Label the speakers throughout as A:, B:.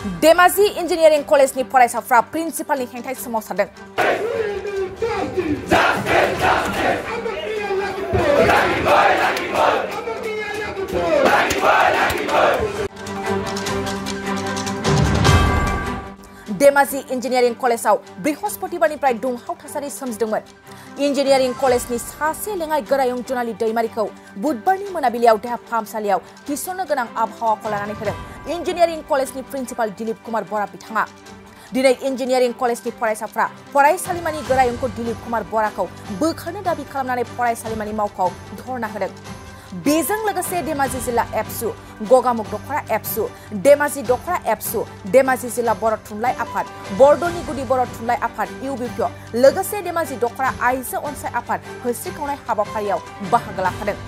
A: Dhemaji engineering कलेजनि फरायसाफ्रा प्रिन्सिपालनि हेंथायै सोमावसारदों। धेमाजि इंजिनियारिं कलेजाव बृहस्पतिबारनिफ्राय दुंहाव थासारि सोमजिदोंमोन। इंजिनियारिं कलेजनि सासे लेङाइ गोरायुं जुनाली दैमारिखौ बुधबारनि मोनाबिलियाव देहा फाहामसालियाव थिसननो गोनां आबहावाखौ लानानै होदों इंजिनियारिं कलेजनि प्रिन्सिपाल दिलीप कुमार बरा बिथाङा। दिनै इंजिनियारिं कलेजनि फरायसाफ्रा फरायसालिमानि गोरायुंखौ दिलीप कुमार बराखौ बोखारनो दाबि खालामनानै फरायसालिमानि मावख'आव धरना होदों। बेजों लोगोसे धेमाजि जिल्ला एबसु, गगामुग दखरा एबसु, धेमाजि दखरा एबसु, धेमाजि जिल्ला बर' थुनलाइ आफाद, बरद'नि गुदि बर' थुनलाइ आफाद इउबिपि लोगोसे धेमाजि दखरा आइजो अनसाइ आफाद होस्रिखावनाय हाबाफारियाव बाहागो लाफादों।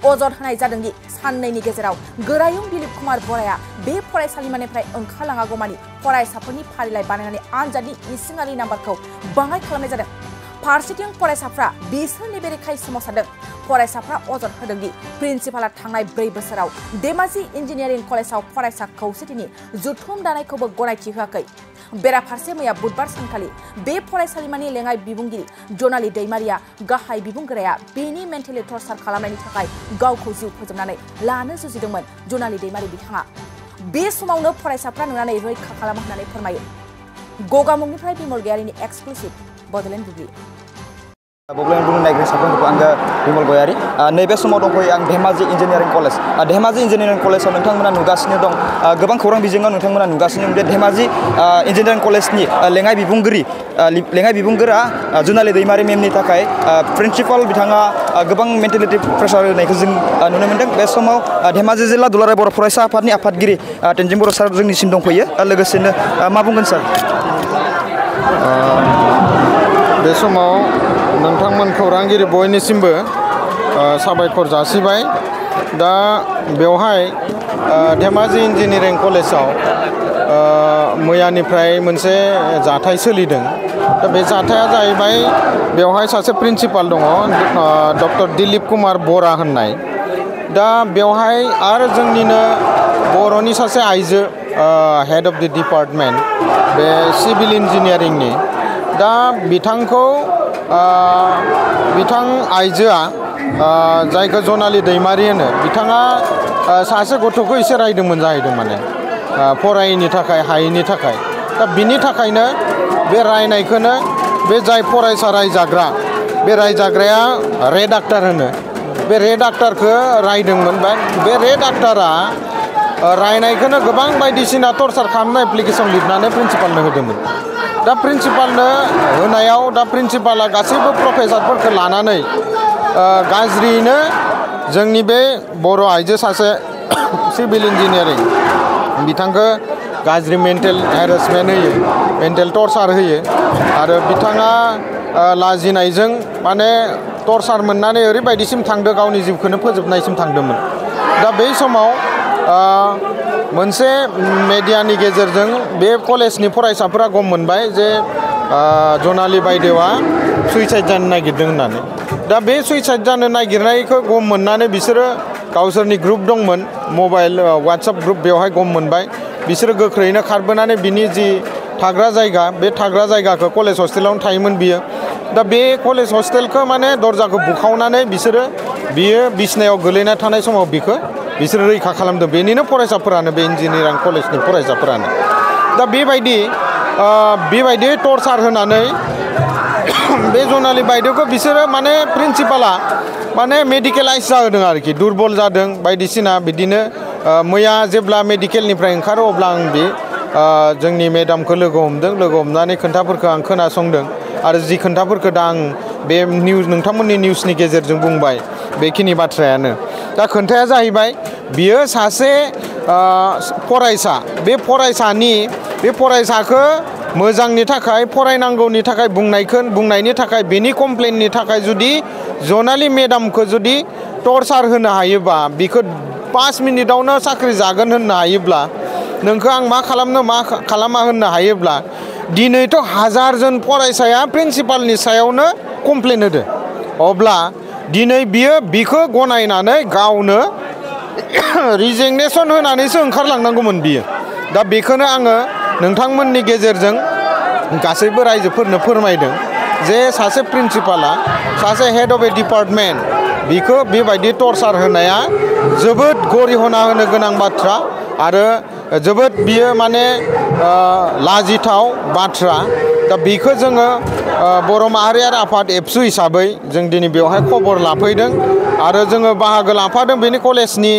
A: अजद होनाय जादों दि साननैनि गेजेराव गोरायुं दिलीप कुमार बराया बे फरायसालिमानिफ्राय ओंखारलाङागौमानि फरायसाफोरनि फारिलाइ बानायनानै आनजादनि इसिङारि नाम्बारखौ बाङाइ खालामनाय जादों। फारसेथिं फरायसाफ्रा बिसोरनि बेरेखायै सोमावसारदों। फरायसाफ्रा अजद होदों दि प्रिन्सिपालआ थांनाय 4 बोसोराव धेमाजि इंजिनियारिं कलेजाव फरायसा खौसेथिनि जथुम दानायखौबो गनायथि होआखै। बेराफारसे मैया बुधबार सानखालि बे फरायसालिमानि लेङाइ बिबुंगिरि जनाली दैमारिया गाहाय बिबुंगोराया बेनि मेन्टेलि टर्चार खालामनायनि थाखाय गावखौ जिउ फोजोबनानै लानो जुजिदोंमोन। जनाली दैमारि बिथाङा बे समावनो फरायसाफ्रा नुनानै रैखा खालामो होननानै फोरमायो। गगामुगनिफ्राय बिमल गयारिनि एक्सक्लुसिभ बडलेण्ड बुब्लि।
B: बडलेण्ड बुब्लि नायग्रा साफ्रोमखौबो आङो बिमल गयारि। नैबे समाव दंफैयो आं Dhemaji engineering college. Dhemaji engineering कलेजाव नोंथांमोना नुगासिनो दं, गोबां खौरां बिजोङाव नोंथांमोना नुगासिनो दं जे धेमाजि इन्जिनियारिं कलेजनि लेङाइ बिबुंगोरा जनाली दैमारि मेमनि थाखाय प्रिन्सिपाल बिथाङा गोबां मेन्टेलिटि प्रेसार होनायखौ जों नुनो मोन्दों। बे समाव धेमाजि जिल्ला दुलाराय बर' फरायसा आफादनि आफादगिरि तेनजिं बर' सार जोंनिसिम दंफैयो। लोगोसेनो मा बुंगोन सार?
C: बे समाव नोंथांमोन खौरांगिरि बयनिसिमबो साबायखर जासिबाय। दा बेवहाय धेमाजि इन्जिनियारिं कलेजाव मैयानिफ्राय मोनसे जाथाय सोलिदों। दा बे जाथाया जाहैबाय बेवहाय सासे प्रिन्सिपाल दङ डक्टर दिलीप कुमार बरा होननाय। दा बेवहाय आरो जोंनिनो बर'नि सासे आइजो हेड अफ द डिपार्टमेन्ट बे सिभिल इन्जिनियारिंनि। दा बिथां आइजोआ जायखौ जनाली दैमारि होनो, बिथाङा सासे गथ'खौ एसे रायदोंमोन जाहैदों, माने फरायैनि थाखाय हायैनि थाखाय। दा बिनि थाखायनो बे रायनायखौनो बे जाय फरायसा रायजाग्रा, बे रायजाग्राया रेडाक्टर होनो, बे रेडाक्टरखौ रायदोंमोन। बे रेडाक्टरा रायनायखौनो गोबां बायदिसिना टर्चार खालामनाय एप्लिकेसन लिरनानै प्रिन्सिपालनो होदोंमोन। दा प्रिन्सिपालनो होनायाव दा प्रिन्सिपाला गासैबो प्रफेसारफोरखौ लानानै गाज्रियैनो जोंनि बे बर' आइजो सासे सिभिल इन्जिनियारिं बिथांखौ गाज्रि मेन्टेल हेरेसमेन्ट होयो, मेन्टेल टर्चार होयो। आरो बिथाङा लाजिनायजों माने टर्चार मोननानै ओरैबायदिसिम थांदों, गावनि जिउखौनो फोजोबनायसिम थांदोंमोन। दा बै समाव मोनसे मेडियानि गेजेरजों बे कलेजनि फरायसाफोरा गम मोनबाय जे जनाली बायदेवा सुइसाइड जानो नागिरदों होननानै। दा बे सुइसाइड जानो नागिरनायखौ गम मोननानै बिसोरो गावसोरनि ग्रुप दंमोन, मबाइल वाट्सएप ग्रुप, बेवहाय गम मोनबाय। बिसोरो गोख्रैनो खारबोनानै बिनि जि थाग्रा जायगा, बे थाग्रा जायगाखौ कलेज हस्टेलावनो थायोमोन बियो। दा बे कलेज हस्टेलखौ माने दरजाखौ बुखावनानै बियो बिसनायाव गोलैना थानाय समाव बिसोरो रैखा खालामदों। बेनिनो फरायसाफोरानो, बे इन्जिनियारिं कलेजनि फरायसाफोरानो। दा बेबायदि टर्चार होनानै बे जनाली बायदेवखौ बिसोरो माने प्रिन्सिपाला माने मेडिकेलाइज जाहोदों आरोखि, दुरबल जादों बायदिसिना बिदिनो। मैया जेब्ला मेडिकेलनिफ्राय ओंखारो अब्ला आं जोंनि मेडामखौ लोगो हमनानै खोन्थाफोरखौ आं खोनासंदों। आरो जि खोन्थाफोरखौ दा आं बे नोंथांमोननि निउसनि गेजेरजों बुंबाय, बेखिनि बाथ्रायानो। दा खोन्थाया जाहैबाय बियो सासे फरायसा, बे फरायसाखौ मोजांनि थाखाय, फरायनांगौनि थाखाय बुंनायनि थाखाय, बेनि कमप्लेननि थाखाय जुदि जनाली मेडामखौ जुदि टर्चार होनो हायोबा, बिखौ 5 मिनिटावनो साख्रि जागोन होननो हायोब्ला, नोंखौ आं मा खालामनो मा खालामा होननो हायोब्ला, दिनैथ' 1000 जन फरायसाया प्रिन्सिपालनि सायावनो कमप्लेन होदो। अब्ला दिनै बिखौ गनायनानै गावनो रिजिगनेसन होनानैसो ओंखारलांनांगौमोन बियो दा बेखौनो आङो नोंथांमोननि गेजेरजों गासैबो रायजोफोरनो फोरमायदों जे सासे प्रिन्सिपाला सासे हेड अफ ए डिपार्टमेन्ट बिखौ बेबायदि टर्चार होनाया जोबोद गरिहना होनो गोनां बाथ्रा आरो जोबोद बियो माने लाजिथाव बाथ्रा दा बेखौ जोङो बर' माहारियारि आफाद एबसु हिसाबै जों दिनै बेवहाय खबर लाफैदों आरो जोङो बाहागो लाफादों बेनि कलेजनि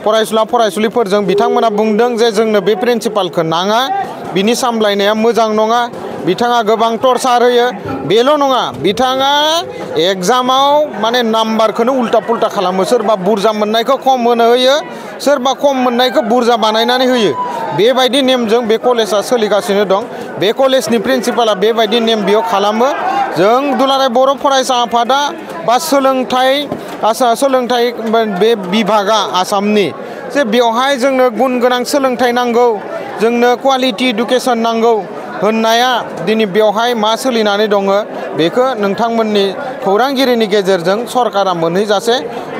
C: फरायसुला फरायसुलिफोरजों बिथांमोना बुंदों जे जोंनो बे प्रिन्सिपालखौ नाङा बिनि सामलायनाया मोजां नङा बिथाङा गोबां टर्चार होयो बेल' नङा बिथाङा एग्जामाव माने नाम्बारखौनो उल्टा पुल्टा खालामो सोरबा बुरजा मोननायखौ खम होनो होयो सोरबा खम मोननायखौ बुरजा बानायनानै होयो बेबायदि नेमजों बे कलेजा सोलिगासिनो दं बे कलेजनि प्रिन्सिपाला बेबायदि नेम बेयाव खालामो जों दुलाराय बर' फरायसा आफादा बा सोलोंथाइ बे बिभागा आसामनि जे बेवहाय जोंनो गुन गोनां सोलोंथाइ नांगौ जोंनो क्वालिटि इडुकेसन नांगौ होननाया दिनै बेवहाय मा सोलिनानै दङ बेखौ नोंथांमोननि खौरांगिरिनि गेजेरजों सरकारा मोनहैजासे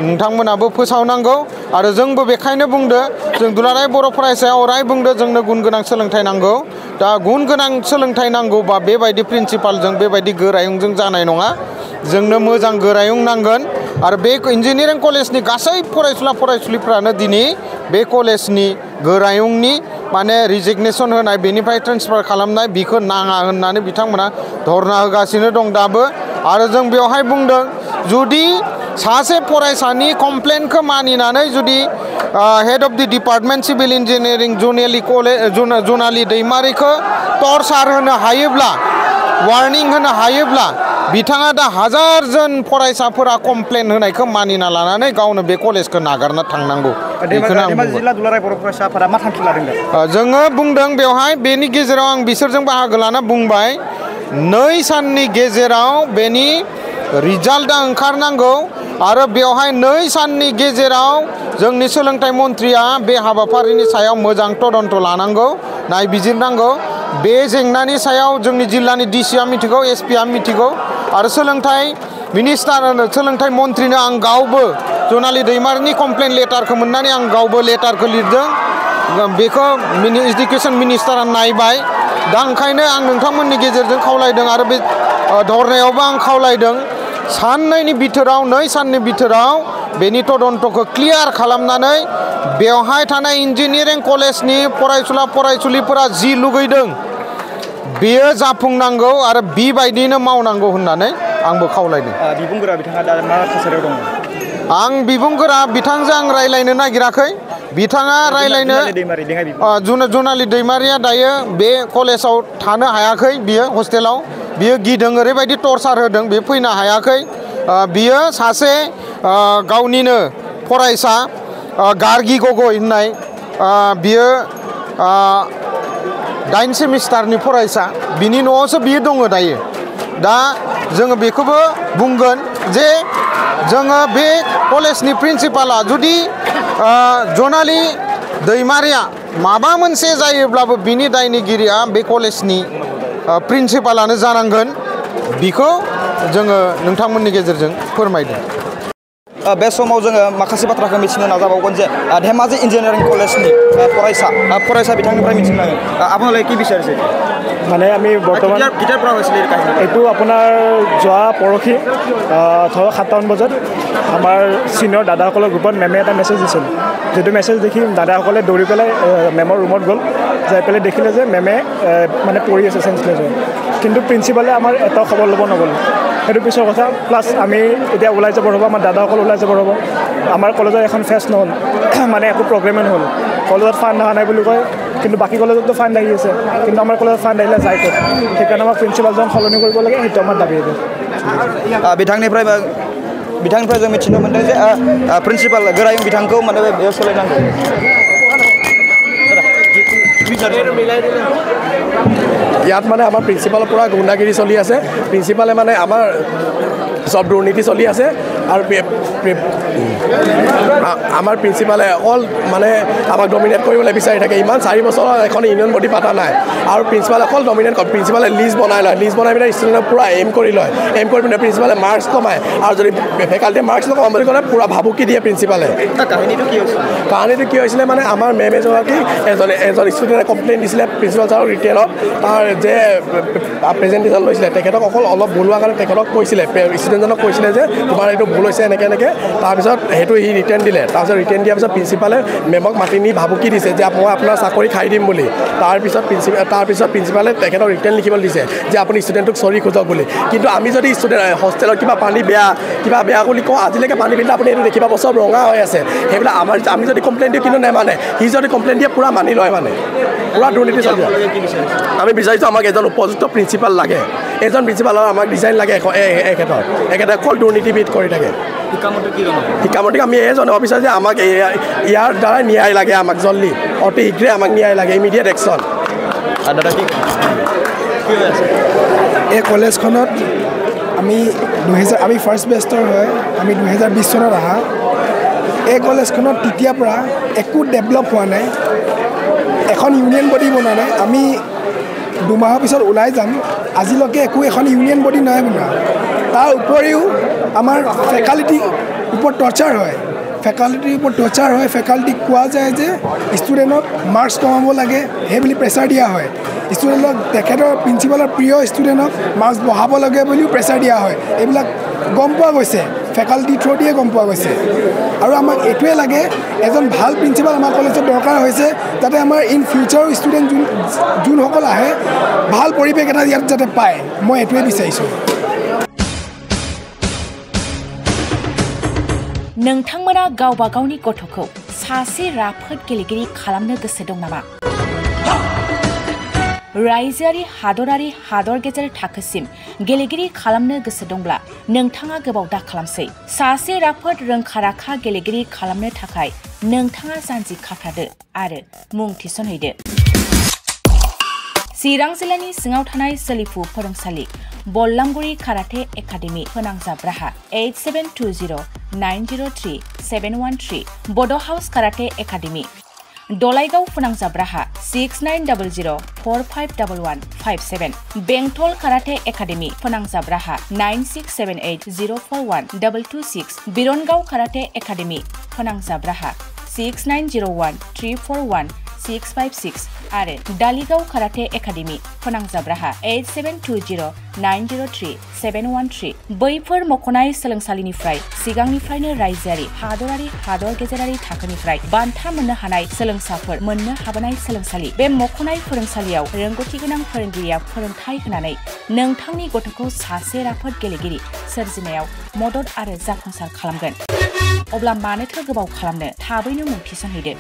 C: नोंथांमोनाबो फोसावनांगौ आरो जोंबो बेखायनो बुंदो जों दुलाराय बर' फरायसाया अराय बुंदो जोंनो गुन गोनां सोलोंथाइ नांगौ दा गुन गोनां सोलोंथाइ नांगौबा बेबायदि प्रिन्सिपालजों बेबायदि गोरायुंजों जानाय नङा जोंनो मोजां गोरायुं नांगोन आरो बे इन्जिनियारिं कलेजनि गासै फरायसुला फरायसुलिफ्रानो दिनै बे कलेजनि गोरायुंनि माने रिजिगनेसन होनाय बेनिफ्राय ट्रेन्सफार खालामनाय बिखौ नाङा होननानै बिथांमोना धरना होगासिनो दं दाबो आरो जों बेवहाय बुंदों जुदि सासे फरायसानि कमप्लेनखौ मानिनानै जुदि head of the department civil engineering जुनालि दैमारिखौ टर्चार होनो हायोब्ला वार्निं होनो हायोब्ला बिथाङा दा हाजारजन फरायसाफोरा कमप्लेन होनायखौ मानिना लानानै गावनो बे कलेजखौ नागारना थांनांगौ जोङो बुंदों बेवहाय बेनि गेजेराव आं बिसोरजों बाहागो लाना बुंबाय 2 साननि गेजेराव बेनि रिजाल्टआ ओंखारनांगौ आरो बेवहाय 2 साननि गेजेराव जोंनि सोलोंथाइ मन्थ्रिया बे हाबाफारिनि सायाव मोजां तदन्त लानांगौ नायबिजिरनांगौ बे जेंनानि सायाव जोंनि जिल्लानि डिसिआ मिथिगौ एसपिआ मिथिगौ आरो सोलोंथाइ मन्थ्रिनो आं गावबो जुनालि दैमारिनि कमप्लेन लेटारखौ मोननानै आं गावबो लेटारखौ लिरदों बेखौ इडुकेसन मिनिस्टारा नायबाय दा ओंखायनो आं नोंथांमोननि गेजेरजों खावलायदों आरो बे धरनायावबो आं खावलायदों 2 साननि बिथोराव बेनि तदन्तखौ क्लियार खालामनानै बेवहाय थानाय इन्जिनियारिं कलेजनि फरायसुला फरायसुलिफोरा जि लुगैदों बेयो जाफुंनांगौ आरो बेबायदिनो मावनांगौ होननानै आंबो खावलायदों
B: बिबुंगोरा बिथाङा दा मा थासारियाव दङ
C: आं बिबुंगोरा बिथांजों आं रायलायनो नागिराखै बिथाङा रायलायनो जुनालि दैमारिया दायो बे कलेजाव थानो हायाखै बियो हस्टेलाव बियो गिदों ओरैबायदि टर्चार होदों बे फैनो हायाखै बियो सासे गावनिनो फरायसा गार्गि गगৈ होननाय बियो 9 सेमिस्टारनि फरायसा बिनि न'आवसो बियो दङ दायो दा जोङो बेखौबो बुंगोन जे जोङो बे कलेजनि प्रिन्सिपाला जुदि जुनालि दैमारिया माबा मोनसे जायोब्लाबो बिनि दायनिगिरिया बे कलेजनि प्रिन्सिपालानो जानांगोन बिखौ जोङो नोंथांमोननि गेजेरजों फोरमायदों
B: बे समाव जोङो माखासे बाथ्राखौ मिथिनो नाजाबावगोन जे धेमाजि इन्जिनियारिं कलेजनि फरायसा बिथांनिफ्राय मिथिनो আপোনালোকে কি বিচাৰিছে
D: মানে আমি বৰ্তমান
B: কেতিয়াৰ পৰা হৈছিল এই কাহিনী
D: এইটো আপোনাৰ যোৱা পৰহি ধৰক 7টা বজাত আমাৰ সিনিয়ৰ দাদাসকলৰ গ্ৰুপত মেমে এটা মেছেজ দিছিল যেটো মেছেজ দেখি দাদাসকলে দৌৰি পেলাই মেমৰ ৰুমত গ'ল যাই পেলাই দেখিলে যে মেমে মানে পৰি আছে সেন্সলেছ হৈ কিন্তু প্ৰিন্সিপালে আমাৰ এটা খবৰ ল'ব নগ'ল সেইটো পিছৰ কথা প্লাছ আমি এতিয়া ওলাই যাব ৰ'ব আমাৰ দাদাসকল ওলাই যাব ৰ'ব আমাৰ কলেজৰ এখন ফেষ্ট নহ'ল মানে একো প্ৰগ্ৰেমে নহ'ল কলেজত ফাণ্ড অহা নাই বুলি কয় কিন্তু বাকী কলেজতো ফাণ্ড আহি আছে কিন্তু আমাৰ কলেজত ফাণ্ড আহিলে যায় ক'ত সেইকাৰণে আমাক প্ৰিন্সিপালজন সলনি কৰিব লাগে সেইটো আমাৰ দাবী এইটো
B: बिथांनिफ्राय जों मिथिनो मोनदों जे प्रिन्सिपाल गोरायुं बिथांखौ माने बेयाव सोलायनांगौ
D: ইয়াত মানে আমাৰ প্ৰিন্সিপালৰ পৰা গুণ্ডাগিৰি চলি আছে প্ৰিন্সিপালে মানে আমাৰ
E: সব দুৰ্নীতি চলি আছে আৰু আমাৰ প্ৰিন্সিপালে অকল মানে আমাক ডমিনেট কৰিবলৈ বিচাৰি থাকে ইমান 4 বছৰ এখন ইউনিয়ন বডি পাতা নাই আৰু প্ৰিন্সিপালে অকল ডমিনেট কৰে প্ৰিন্সিপালে লিষ্ট বনাই লয় লিষ্ট বনাই পিনে ষ্টুডেণ্টক পূৰা এম কৰি লয় এম কৰি পিনে প্ৰিন্সিপালে মাৰ্কছ কমায় আৰু যদি ফেকাল্টিয়ে মাৰ্কছ নকমাম বুলি ক'লে পূৰা ভাবুকি দিয়ে প্ৰিন্সিপালে কাহিনীটো কি হৈছিলে মানে আমাৰ মেম এগৰাকী এজন ষ্টুডেণ্টে কমপ্লেইন দিছিলে প্ৰিন্সিপাল ছাৰক ৰিটেলত তাৰ যে প্ৰেজেণ্টেশ্যন লৈছিলে তেখেতক অকল অলপ ভুলোৱাৰ কাৰণে তেখেতক কৈছিলে ষ্টুডেণ্টজনক কৈছিলে যে তোমাৰ এইটো ভুল হৈছে এনেকৈ তাৰপিছত সেইটো সি ৰিটাৰ্ণ দিলে তাৰপিছত ৰিটাৰ্ণ দিয়াৰ পিছত প্ৰিন্সিপালে মেমক মাতি নি ভাবুকি দিছে যে মই আপোনাৰ চাকৰি খাই দিম বুলি তাৰপিছত প্ৰিন্সিপালে তেখেতক ৰিটাৰ্ণ লিখিবলৈ দিছে যে আপুনি ষ্টুডেণ্টক চৰি খোজক বুলি কিন্তু আমি যদি ষ্টুডেণ্ট হোষ্টেলত কিবা পানী বেয়া বুলি কওঁ আজিলৈকে পানী পিন্ধে আপুনি এইটো দেখিব চব ৰঙা হৈ আছে সেইবিলাক আমি যদি কমপ্লেইন দিওঁ কিন্তু নেমানে সি যদি কমপ্লেইন দিয়ে পূৰা মানি লয় মানে পূৰা দুৰ্নীতি চলি আমি বিচাৰিছোঁ আমাক এজন উপযুক্ত প্ৰিন্সিপাল লাগে এজন প্ৰিন্সিপালৰ আমাক ডিজাইন লাগে এখেতে অকল দুৰ্নীতিবিদ কৰি থাকে শিক্ষামন্ত্ৰীক আমি এই জনাব বিচাৰোঁ যে আমাক ইয়াৰ দ্বাৰাই ন্যায় লাগে আমাক জল্দি অতি শীঘ্ৰে আমাক ন্যায় লাগে ইমিডিয়েট একশ্যন
F: এই কলেজখনত আমি ফাৰ্ষ্ট বেষ্টৰ হয় আমি 2020 চনত অহা এই কলেজখনত তেতিয়াৰ পৰা একো ডেভেলপ হোৱা নাই এখন ইউনিয়ন বডি বনোৱা নাই আমি 2 মাহৰ পিছত ওলাই যাম আজিলৈকে একো এখন ইউনিয়ন বডি নাই বনোৱা তাৰ উপৰিও আমাৰ ফেকাল্টিৰ ওপৰত টৰ্চাৰ হয় ফেকাল্টিক কোৱা যায় যে ষ্টুডেণ্টক মাৰ্কছ কমাব লাগে সেই বুলি প্ৰেছাৰ দিয়া হয় ষ্টুডেণ্টক তেখেতৰ প্ৰিন্সিপালৰ প্ৰিয় ষ্টুডেণ্টক মাৰ্কছ বঢ়াব লাগে বুলিও প্ৰেছাৰ দিয়া হয় এইবিলাক গম পোৱা গৈছে ফেকাল্টি থ্ৰু দিয়ে গম পোৱা গৈছে আৰু আমাক এইটোৱে লাগে এজন ভাল প্ৰিন্সিপাল আমাৰ কলেজত দৰকাৰ হৈছে যাতে আমাৰ ইন ফিউচাৰৰ ষ্টুডেণ্ট যোনসকল আহে ভাল পৰিৱেশ এটা ইয়াত যাতে পায় মই এইটোৱে বিচাৰিছোঁ
A: नोंथांमोना गावबा गावनि गथ'खौ सासे राफोद गेलेगिरि खालामनो गोसो दं नामा रायजोआरि हादरारि हादर गेजेर थाखोसिम गेलेगिरि खालामनो गोसो दंब्ला नोंथाङा गोबाव दा खालामसै सासे राफोद रोंखा-राखा गेलेगिरि खालामनो थाखाय नोंथाङा जानजि खाफ्रादो आरो मुं थिसनहैदो चिरां जिल्लानि सिङाव थानाय सोलिफु फोरोंसालि बल्लामगुरि काराटे एकाडेमि फोनांजाब राहा 8720903713 बड' हाउस काराटे एकाडेमि दलाइगाव फोनांजाब राहा 6900451157 बेंटल काराटे एकाडेमि फोनांजाब राहा 9678041226 बिरनगाव काराटे एकाडेमि फोनांजाब राहा 6901341656 आरो दालिगाव काराटे एकाडेमि फोनांजाब राहा 8720903713 बैफोर मख'नाय सोलोंसालिनिफ्राय सिगांनिफ्रायनो रायजोआरि हादरारि हादर गेजेरारि थाखोनिफ्राय बान्था मोननो हानाय सोलोंसाफोर मोननो हाबोनाय सोलोंसालि बे मख'नाय फोरोंसालियाव रोंगौथि गोनां फोरोंगिरिया फोरोंथाय होनानै नोंथांनि गथ'खौ सासे राफोद गेलेगिरि सोरजिनायाव मदद आरो जाफुंसार खालामगोन अब्ला मानोथो गोबाव खालामनो थाबैनो मुं थिसनहैदो